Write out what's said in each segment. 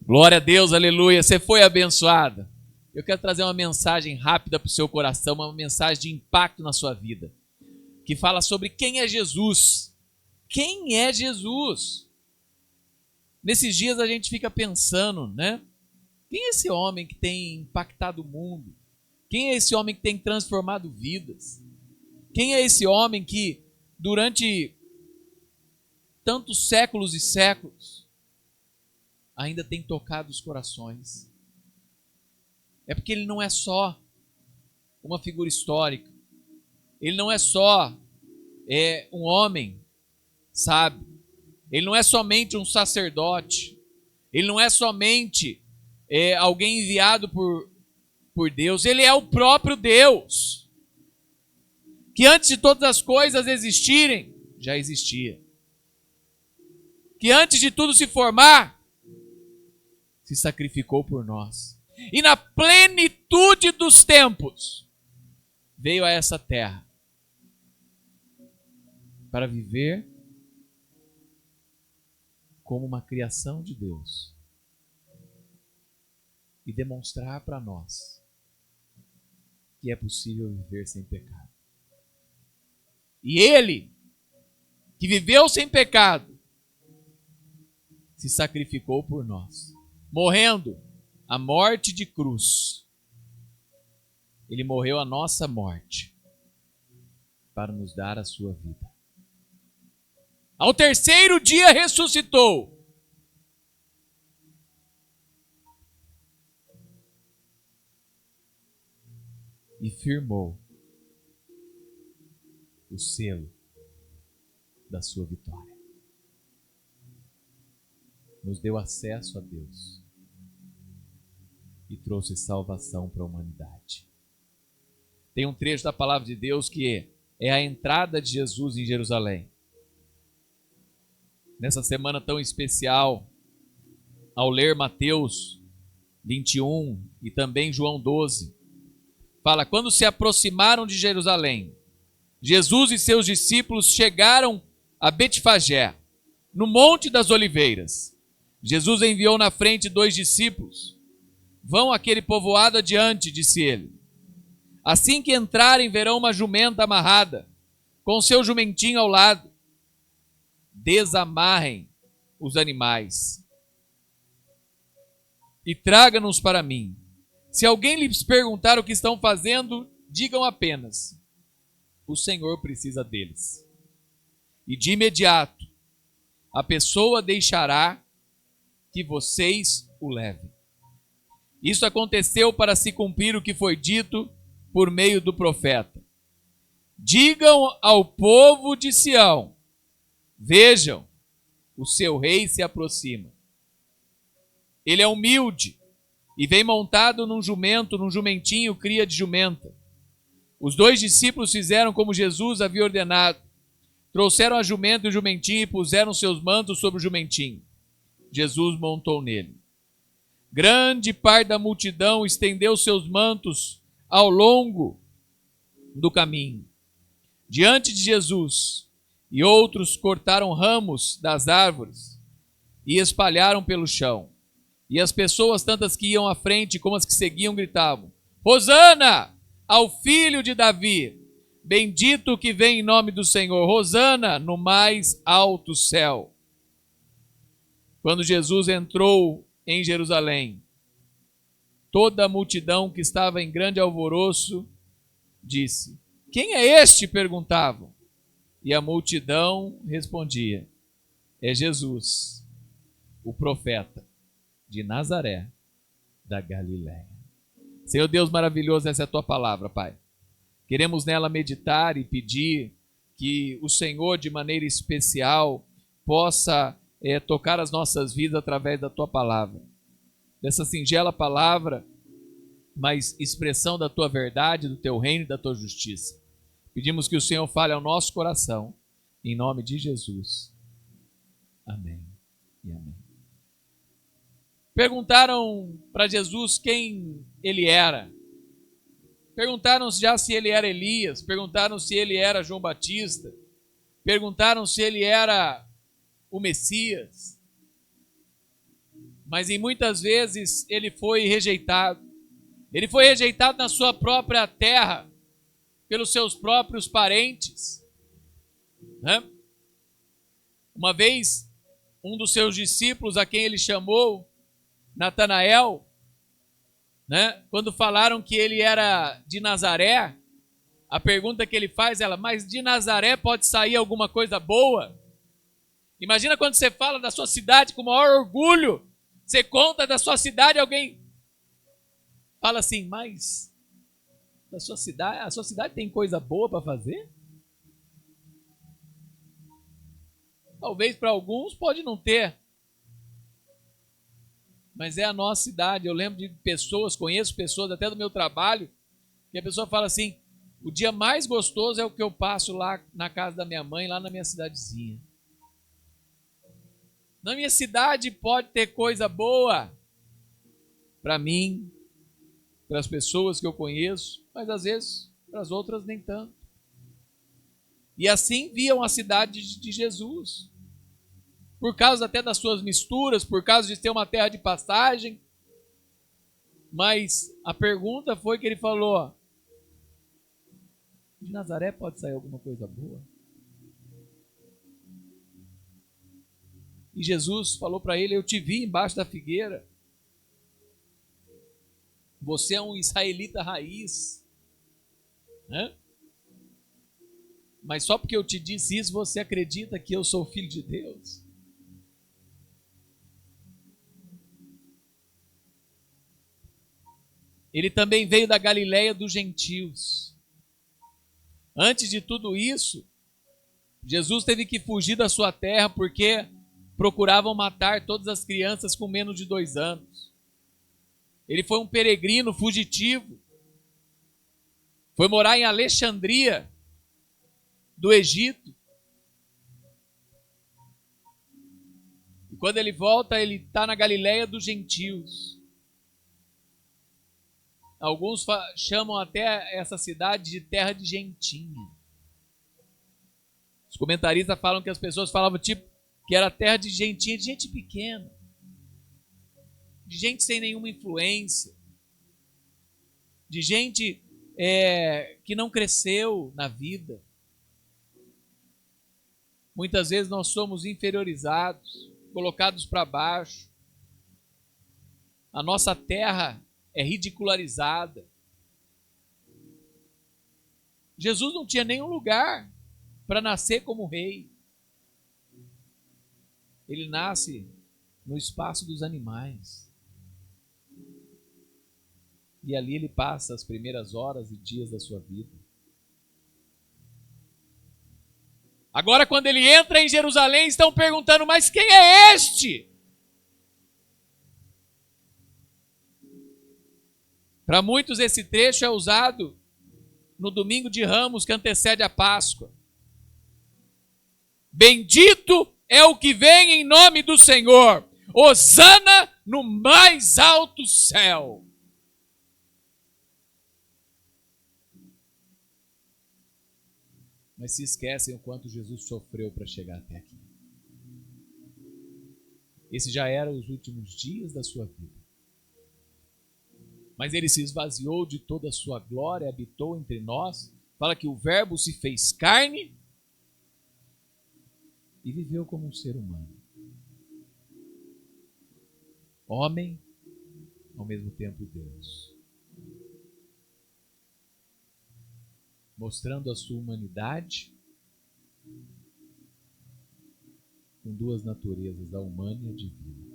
Glória a Deus, aleluia. Você foi abençoada. Eu quero trazer uma mensagem rápida para o seu coração, uma mensagem de impacto na sua vida, que fala sobre quem é Jesus. Quem é Jesus? Nesses dias a gente fica pensando, né? Quem é esse homem que tem impactado o mundo? Quem é esse homem que tem transformado vidas? Quem é esse homem que, durante tantos séculos e séculos, ainda tem tocado os corações? É porque ele não é só uma figura histórica. Ele não é só um homem, sabe? Ele não é somente um sacerdote. Ele não é somente alguém enviado por Deus. Ele é o próprio Deus, que antes de todas as coisas existirem, já existia. Que antes de tudo se formar, se sacrificou por nós. E na plenitude dos tempos, veio a essa terra para viver como uma criação de Deus e demonstrar para nós que é possível viver sem pecado. E ele, que viveu sem pecado, se sacrificou por nós, morrendo a morte de cruz. Ele morreu a nossa morte para nos dar a sua vida. Ao terceiro dia ressuscitou. E firmou o selo da sua vitória. Nos deu acesso a Deus e trouxe salvação para a humanidade. Tem um trecho da palavra de Deus que é a entrada de Jesus em Jerusalém. Nessa semana tão especial, ao ler Mateus 21 e também João 12, fala: quando se aproximaram de Jerusalém, Jesus e seus discípulos chegaram a Betfagé, no Monte das Oliveiras. Jesus enviou na frente 2 discípulos. Vão àquele povoado adiante, disse ele. Assim que entrarem, verão uma jumenta amarrada, com seu jumentinho ao lado. Desamarrem os animais e tragam-nos para mim. Se alguém lhes perguntar o que estão fazendo, digam apenas: o Senhor precisa deles. E de imediato a pessoa deixará que vocês o levem. Isso aconteceu para se cumprir o que foi dito por meio do profeta. Digam ao povo de Sião: vejam, o seu rei se aproxima. Ele é humilde e vem montado num jumento, num jumentinho, cria de jumenta. Os 2 discípulos fizeram como Jesus havia ordenado. Trouxeram a jumenta e o jumentinho e puseram seus mantos sobre o jumentinho. Jesus montou nele. Grande parte da multidão estendeu seus mantos ao longo do caminho, diante de Jesus, e outros cortaram ramos das árvores e espalharam pelo chão. E as pessoas, tantas que iam à frente como as que seguiam, gritavam: Hosana ao filho de Davi, bendito o que vem em nome do Senhor, Hosana no mais alto céu. Quando Jesus entrou em Jerusalém, toda a multidão que estava em grande alvoroço disse: quem é este? Perguntavam. E a multidão respondia: é Jesus, o profeta de Nazaré, da Galiléia. Senhor Deus maravilhoso, essa é a tua palavra, Pai. Queremos nela meditar e pedir que o Senhor, de maneira especial, possa tocar as nossas vidas através da tua palavra. Dessa singela palavra, mas expressão da tua verdade, do teu reino e da tua justiça. Pedimos que o Senhor fale ao nosso coração, em nome de Jesus. Amém e amém. Perguntaram para Jesus quem ele era. Perguntaram já se ele era Elias, perguntaram se ele era João Batista, perguntaram se ele era o Messias. mas em muitas vezes ele foi rejeitado. Ele foi rejeitado na sua própria terra, pelos seus próprios parentes, né? Uma vez, um dos seus discípulos, a quem ele chamou, Natanael, né? Quando falaram que ele era de Nazaré, a pergunta que ele faz é: mas de Nazaré pode sair alguma coisa boa? Imagina quando você fala da sua cidade com o maior orgulho, você conta da sua cidade, alguém fala assim: mas a sua cidade tem coisa boa para fazer? Talvez para alguns pode não ter, mas é a nossa cidade. Eu lembro de pessoas, conheço pessoas até do meu trabalho, que a pessoa fala assim: o dia mais gostoso é o que eu passo lá na casa da minha mãe, lá na minha cidadezinha. Na minha cidade pode ter coisa boa para mim, para as pessoas que eu conheço, mas às vezes para as outras nem tanto. E assim viam a cidade de Jesus, por causa até das suas misturas, por causa de ter uma terra de passagem. Mas a pergunta foi que ele falou: de Nazaré pode sair alguma coisa boa? E Jesus falou para ele: eu te vi embaixo da figueira. Você é um israelita raiz, né? Mas só porque eu te disse isso, você acredita que eu sou filho de Deus? Ele também veio da Galileia dos gentios. Antes de tudo isso, Jesus teve que fugir da sua terra porque procuravam matar todas as crianças com menos de 2 anos. Ele foi um peregrino fugitivo. Foi morar em Alexandria, do Egito. E quando ele volta, ele está na Galileia dos gentios. Alguns chamam até essa cidade de terra de gentinha. Os comentaristas falam que as pessoas falavam tipo que era terra de gentinha, de gente pequena, de gente sem nenhuma influência, de gente que não cresceu na vida. Muitas vezes nós somos inferiorizados, colocados para baixo. A nossa terra é ridicularizada. Jesus não tinha nenhum lugar para nascer como rei. Ele nasce no espaço dos animais. E ali ele passa as primeiras horas e dias da sua vida. Agora, quando ele entra em Jerusalém, estão perguntando: mas quem é este? Para muitos, esse trecho é usado no domingo de Ramos, que antecede a Páscoa. Bendito é o que vem em nome do Senhor. Hosana no mais alto céu. Mas se esquecem o quanto Jesus sofreu para chegar até aqui. Esse já era os últimos dias da sua vida. Mas ele se esvaziou de toda a sua glória, habitou entre nós. Fala que o Verbo se fez carne e viveu como um ser humano. Homem, ao mesmo tempo Deus. Mostrando a sua humanidade com 2 naturezas, a humana e a divina.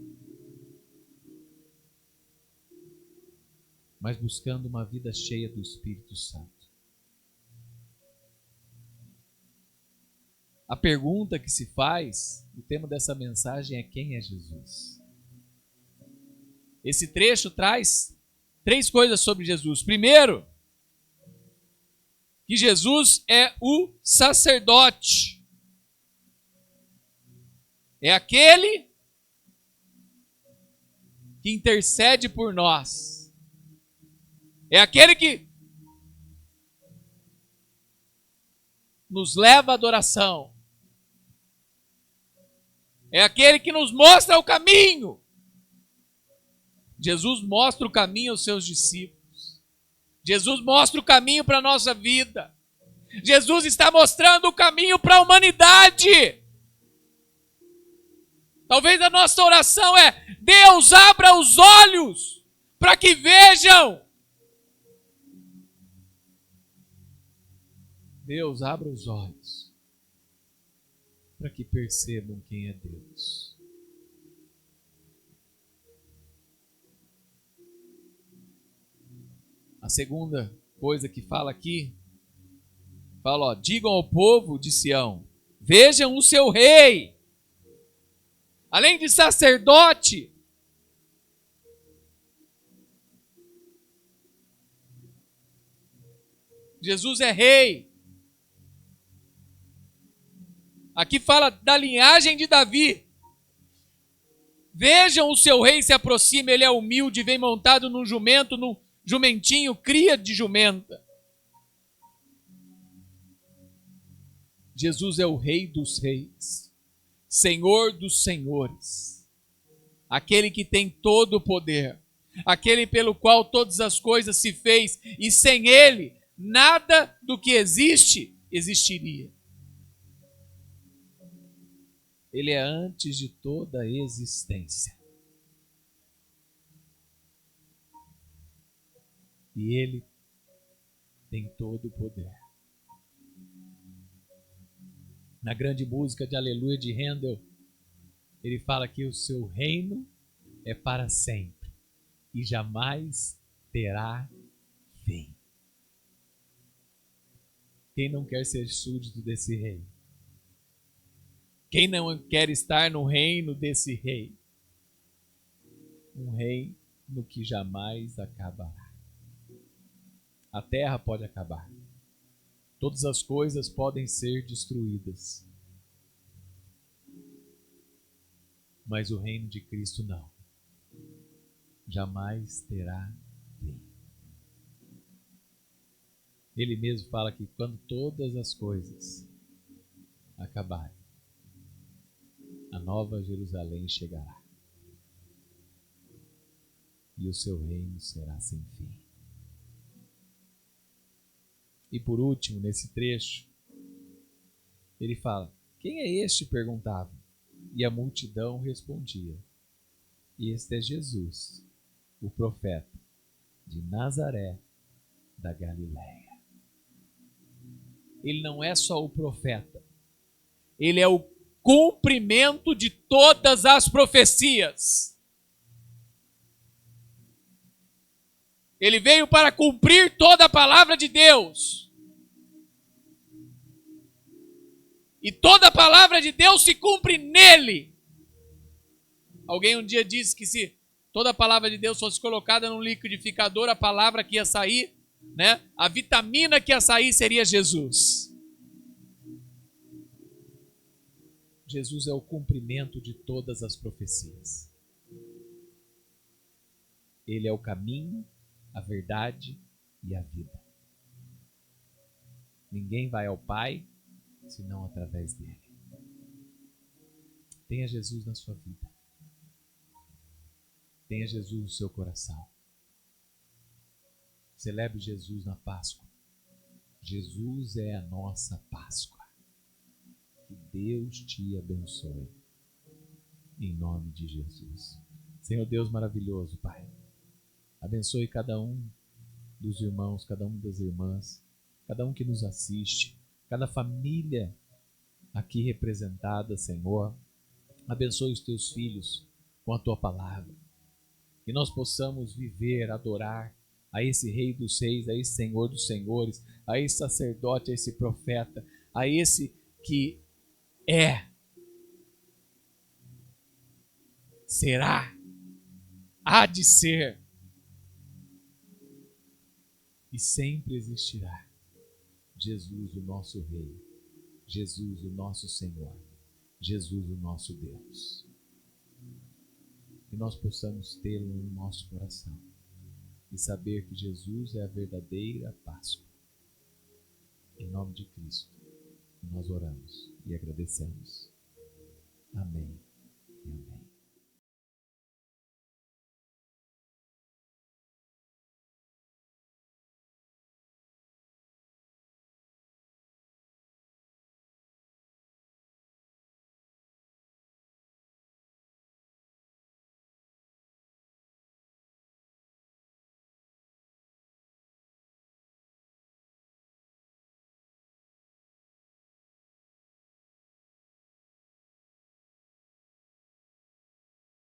Mas buscando uma vida cheia do Espírito Santo. A pergunta que se faz, o tema dessa mensagem é: quem é Jesus? Esse trecho traz 3 coisas sobre Jesus. Primeiro, que Jesus é o sacerdote. É aquele que intercede por nós. É aquele que nos leva à adoração. É aquele que nos mostra o caminho. Jesus mostra o caminho aos seus discípulos. Jesus mostra o caminho para a nossa vida. Jesus está mostrando o caminho para a humanidade. Talvez a nossa oração é: Deus, abra os olhos para que vejam. Deus, abra os olhos para que percebam quem é Deus. A segunda coisa que fala aqui, fala, digam ao povo de Sião, vejam o seu rei. Além de sacerdote, Jesus é rei. Aqui fala da linhagem de Davi. Vejam o seu rei se aproxima, ele é humilde, vem montado num jumento, num jumentinho, cria de jumenta. Jesus é o Rei dos reis, Senhor dos senhores, aquele que tem todo o poder, aquele pelo qual todas as coisas se fez, e sem ele, nada do que existe, existiria. Ele é antes de toda a existência. E ele tem todo o poder. Na grande música de Aleluia de Handel, ele fala que o seu reino é para sempre e jamais terá fim. Quem não quer ser súdito desse rei? Quem não quer estar no reino desse rei? Um reino que jamais acabará. A terra pode acabar. Todas as coisas podem ser destruídas. Mas o reino de Cristo não. Jamais terá fim. Ele mesmo fala que quando todas as coisas acabarem, a nova Jerusalém chegará. E o seu reino será sem fim. E por último, nesse trecho, ele fala, quem é este? Perguntava. E a multidão respondia, este é Jesus, o profeta, de Nazaré, da Galileia. Ele não é só o profeta, ele é o cumprimento de todas as profecias. Ele veio para cumprir toda a palavra de Deus. E toda a palavra de Deus se cumpre nele. Alguém um dia disse que se toda a palavra de Deus fosse colocada num liquidificador, a palavra que ia sair, né, a vitamina que ia sair seria Jesus. Jesus é o cumprimento de todas as profecias. Ele é o caminho, a verdade e a vida. Ninguém vai ao Pai senão através dele. Tenha Jesus na sua vida. Tenha Jesus no seu coração. Celebre Jesus na Páscoa. Jesus é a nossa Páscoa. Que Deus te abençoe. Em nome de Jesus. Senhor Deus maravilhoso, Pai. Abençoe cada um dos irmãos, cada uma das irmãs, cada um que nos assiste, cada família aqui representada, Senhor. Abençoe os teus filhos com a tua palavra. Que nós possamos viver, adorar a esse Rei dos Reis, a esse Senhor dos Senhores, a esse sacerdote, a esse profeta, a esse que é, será, há de ser e sempre existirá. Jesus, o nosso Rei, Jesus, o nosso Senhor, Jesus, o nosso Deus. Que nós possamos tê-lo no nosso coração e saber que Jesus é a verdadeira Páscoa. Em nome de Cristo, nós oramos e agradecemos. Amém e amém.